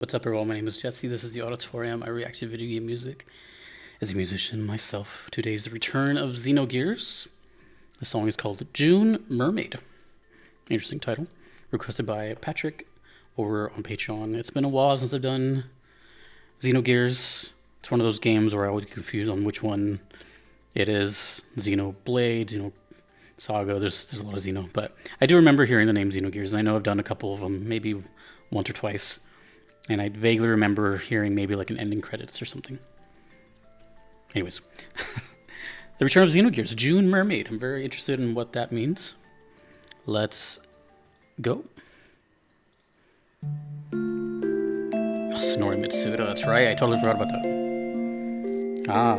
What's up, everyone? My name is Jesse. This is the Auditorium. I react to video game music as a musician myself. Today is the return of Xenogears. The song is called June Mermaid. Interesting title. Requested by Patrick over on Patreon. It's been a while since I've done Xenogears. It's one of those games where I always get confused on which one it is. Xenoblade, Xeno Saga. There's a lot of Xeno, but I do remember hearing the name Xenogears, and I know I've done a couple of them, maybe once or twice. And I vaguely remember hearing maybe like an ending credits or something. Anyways, the return of Xenogears, June Mermaid. I'm very interested in what that means. Let's go. Oh, Sonori Mitsuda, that's right. I totally forgot about that. Ah.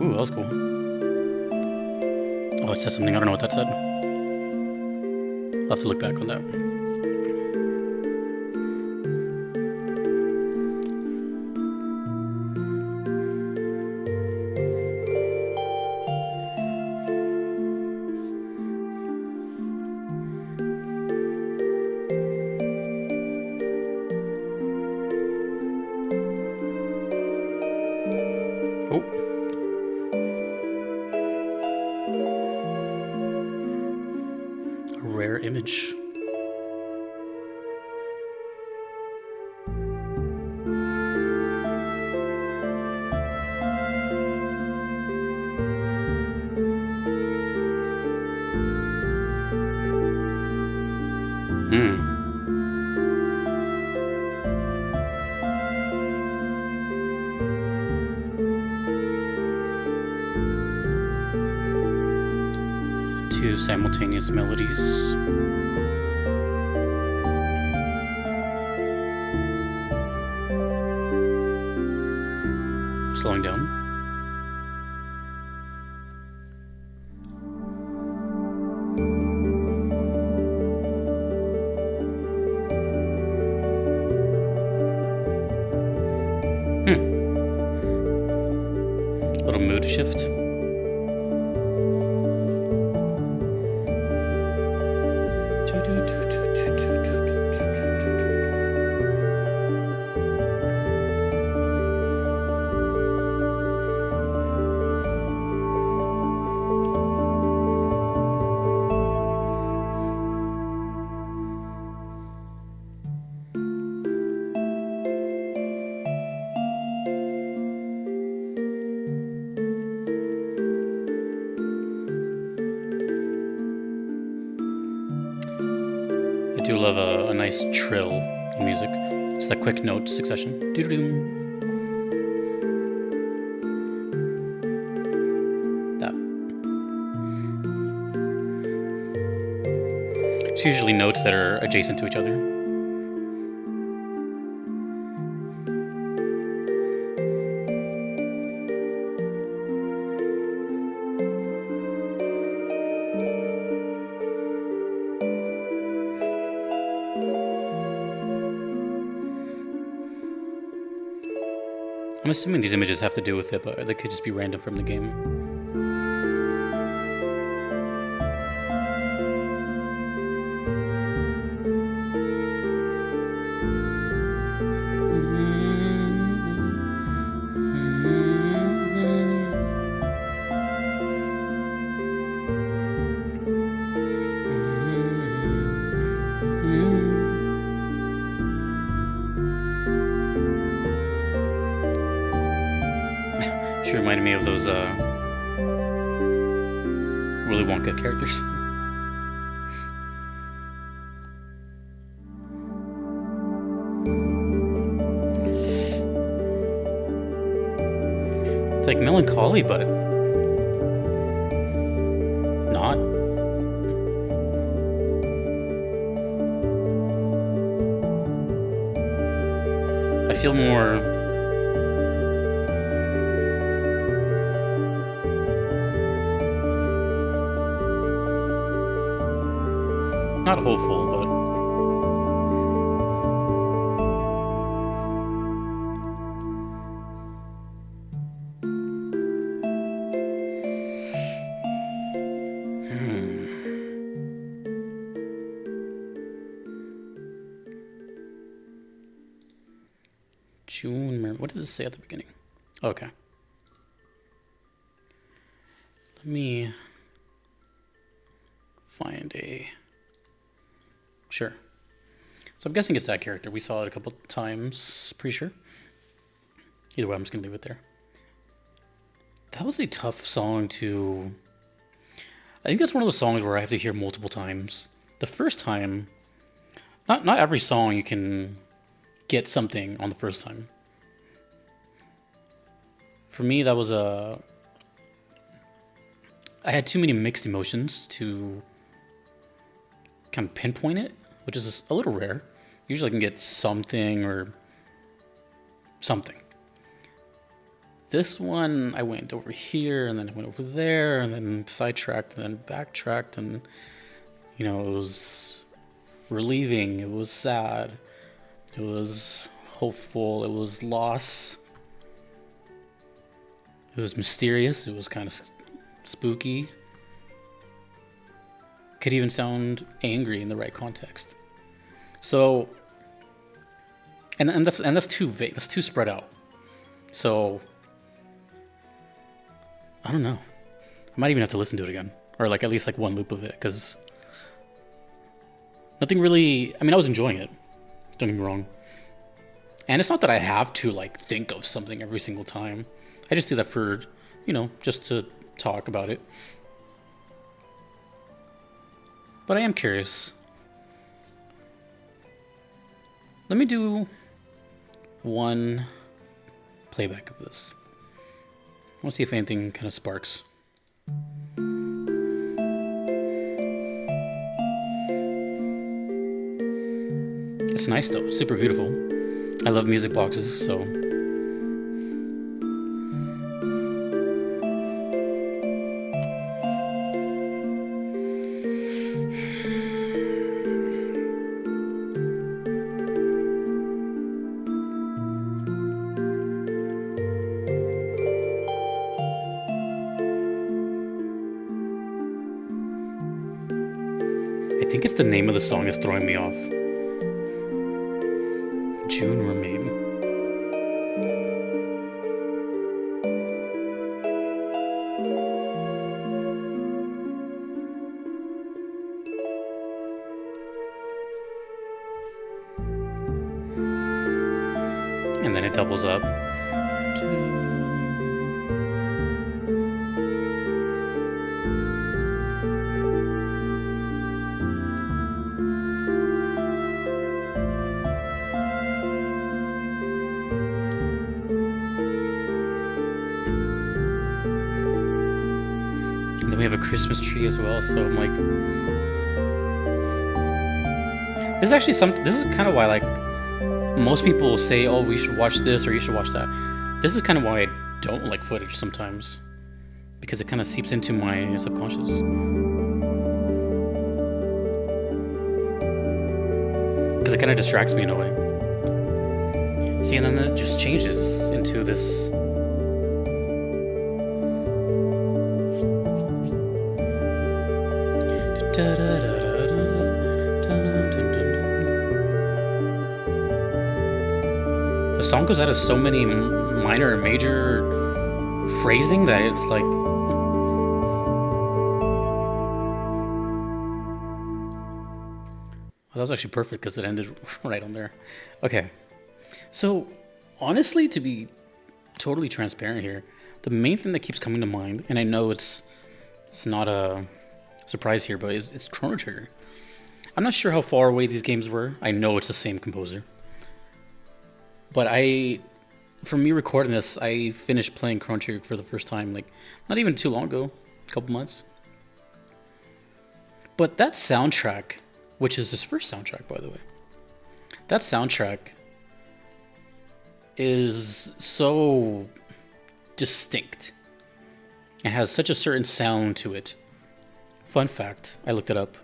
Ooh, that was cool. Oh, it says something. I don't know what that said. I'll have to look back on that. Oh. A rare image. Two simultaneous melodies. Slowing down. Little mood shift. I do love a nice trill in music. Just that quick note succession. Doo-doo-doo. That. It's usually notes that are adjacent to each other. I'm assuming these images have to do with it, but they could just be random from the game. She reminded me of those Willy Wonka characters. It's like melancholy, but not. I feel more not hopeful, but June Mermaid. What does it say at the beginning? Okay. Let me find a... Sure. So I'm guessing it's that character. We saw it a couple times, pretty sure. Either way, I'm just going to leave it there. That was a tough song to... I think that's one of those songs where I have to hear multiple times. The first time... Not every song you can get something on the first time. For me, that was a... I had too many mixed emotions to kind of pinpoint it, which is a little rare. Usually I can get something or something. This one, I went over here, and then I went over there, and then sidetracked, and then backtracked, and, you know, it was relieving, it was sad, it was hopeful, it was loss, it was mysterious, it was kind of spooky. Could even sound angry in the right context. So, and that's too vague, that's too spread out. So, I don't know. I might even have to listen to it again, or like at least like one loop of it, because nothing really. I mean, I was enjoying it. Don't get me wrong. And it's not that I have to like think of something every single time. I just do that for, you know, just to talk about it. But I am curious. Let me do one playback of this. I want to see if anything kind of sparks. It's nice though, super beautiful. I love music boxes, so. I think it's the name of the song is throwing me off. June Mermaid. And then it doubles up. And then we have a Christmas tree as well, so I'm like... This is actually something... This is kind of why, like, most people say, oh, we should watch this or you should watch that. This is kind of why I don't like footage sometimes. Because it kind of seeps into my subconscious. Because it kind of distracts me in a way. See, and then it just changes into this... The song goes out of so many minor and major phrasing that it's like... Well, that was actually perfect because it ended right on there. Okay. So, honestly, to be totally transparent here, the main thing that keeps coming to mind, and I know it's not a surprise here, but it's Chrono Trigger. I'm not sure how far away these games were. I know it's the same composer. But for me recording this, I finished playing Chrono Trigger for the first time, like, not even too long ago, a couple months. But that soundtrack, which is his first soundtrack, by the way, that soundtrack is so distinct. It has such a certain sound to it. Fun fact, I looked it up.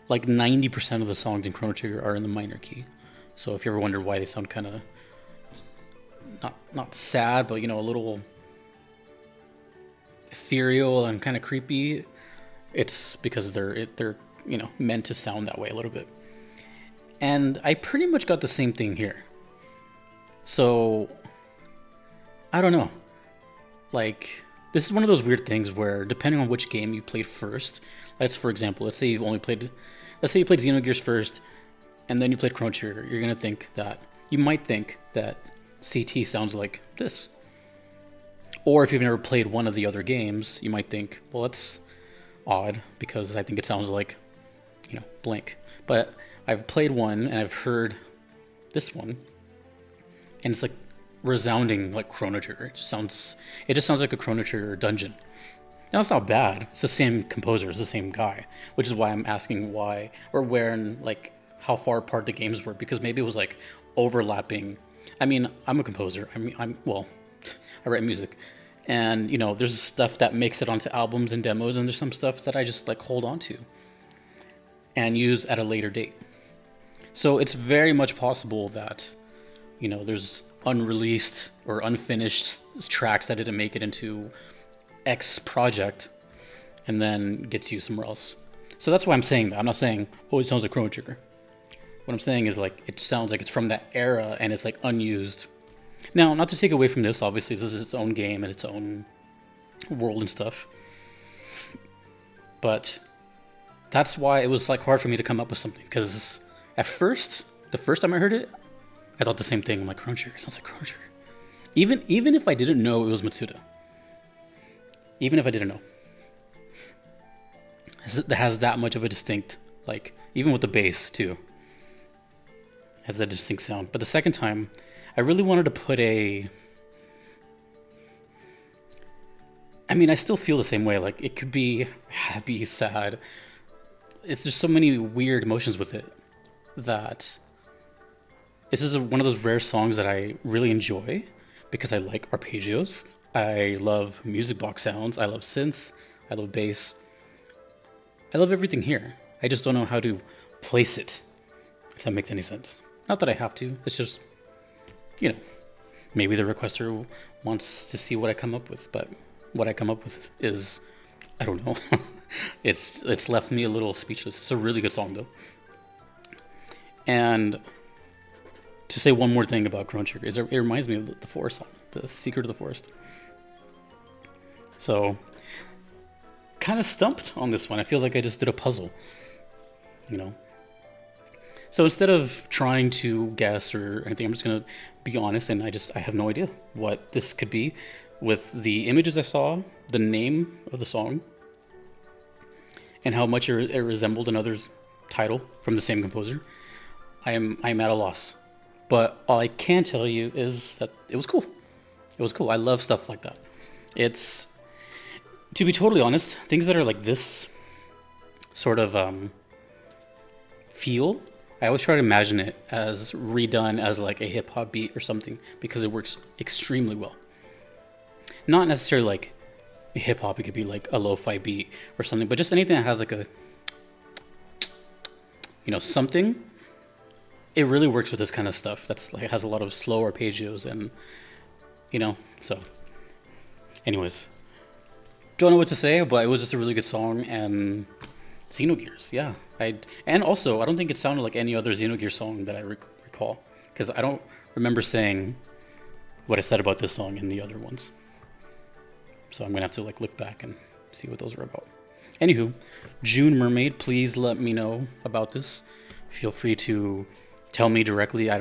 Like 90% of the songs in Chrono Trigger are in the minor key. So if you ever wonder why they sound kind of not sad, but, you know, a little ethereal and kind of creepy, it's because they're you know, meant to sound that way a little bit. And I pretty much got the same thing here. So I don't know. Like, this is one of those weird things where depending on which game you played first, for example, let's say you played Xenogears first, and then you played Chrono Trigger. You might think that CT sounds like this. Or if you've never played one of the other games, you might think, well, that's odd because I think it sounds like, blank. But I've played one and I've heard this one, and it's like resounding like Chrono Trigger. It just sounds like a Chrono Trigger dungeon. Now it's not bad. It's the same composer, it's the same guy, which is why I'm asking why or where and like how far apart the games were, because maybe it was like overlapping. I mean, I'm a composer. I write music, and there's stuff that makes it onto albums and demos, and there's some stuff that I just like hold on to and use at a later date. So it's very much possible that there's unreleased or unfinished tracks that didn't make it into X project and then gets used somewhere else. So that's why I'm saying that. I'm not saying, oh, it sounds like Chrono Trigger. What I'm saying is like it sounds like it's from that era and it's like unused. Now, not to take away from this, obviously this is its own game and its own world and stuff. But that's why it was like hard for me to come up with something, because at first, the first time I heard it, I thought the same thing. I'm like, Chrono Trigger, it sounds like Chrono Trigger. Even if I didn't know it was Matsuda. Even if I didn't know. It has that much of a distinct, like, even with the bass too. It has that distinct sound. But the second time, I really wanted to put I still feel the same way. Like, it could be happy, sad. It's just so many weird emotions with it that this is one of those rare songs that I really enjoy because I like arpeggios. I love music box sounds. I love synth. I love bass. I love everything here. I just don't know how to place it, if that makes any sense. Not that I have to. It's just, maybe the requester wants to see what I come up with, but what I come up with is, I don't know. It's left me a little speechless. It's a really good song though. And to say one more thing about Chrono Trigger, it reminds me of the Forest song, the Secret of the Forest. So, kind of stumped on this one. I feel like I just did a puzzle, So instead of trying to guess or anything, I'm just gonna be honest, and I have no idea what this could be. With the images I saw, the name of the song, and how much it resembled another title from the same composer, I'm at a loss. But all I can tell you is that it was cool. It was cool. I love stuff like that. It's, to be totally honest, things that are like this sort of feel, I always try to imagine it as redone as like a hip hop beat or something, because it works extremely well. Not necessarily like hip hop, it could be like a lo-fi beat or something, but just anything that has like a, something. It really works with this kind of stuff. That's like, it has a lot of slow arpeggios and, so. Anyways, don't know what to say, but it was just a really good song. And Xenogears, yeah. And also, I don't think it sounded like any other Xenogears song that I recall, because I don't remember saying what I said about this song in the other ones. So I'm gonna have to like look back and see what those were about. Anywho, June Mermaid, please let me know about this. Feel free to tell me directly. I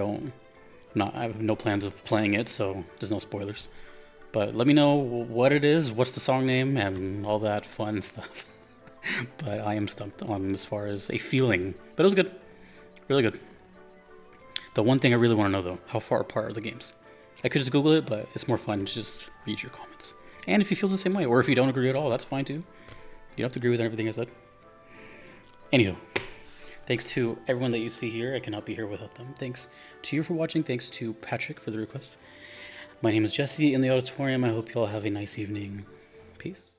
have no plans of playing it, so there's no spoilers. But let me know what it is, what's the song name, and all that fun stuff. But I am stumped on as far as a feeling. But it was good. Really good. The one thing I really want to know, though, how far apart are the games? I could just Google it, but it's more fun to just read your comments. And if you feel the same way, or if you don't agree at all, that's fine too. You don't have to agree with everything I said. Anywho, thanks to everyone that you see here. I cannot be here without them. Thanks to you for watching. Thanks to Patrick for the request. My name is Jesse in the auditorium. I hope you all have a nice evening. Peace.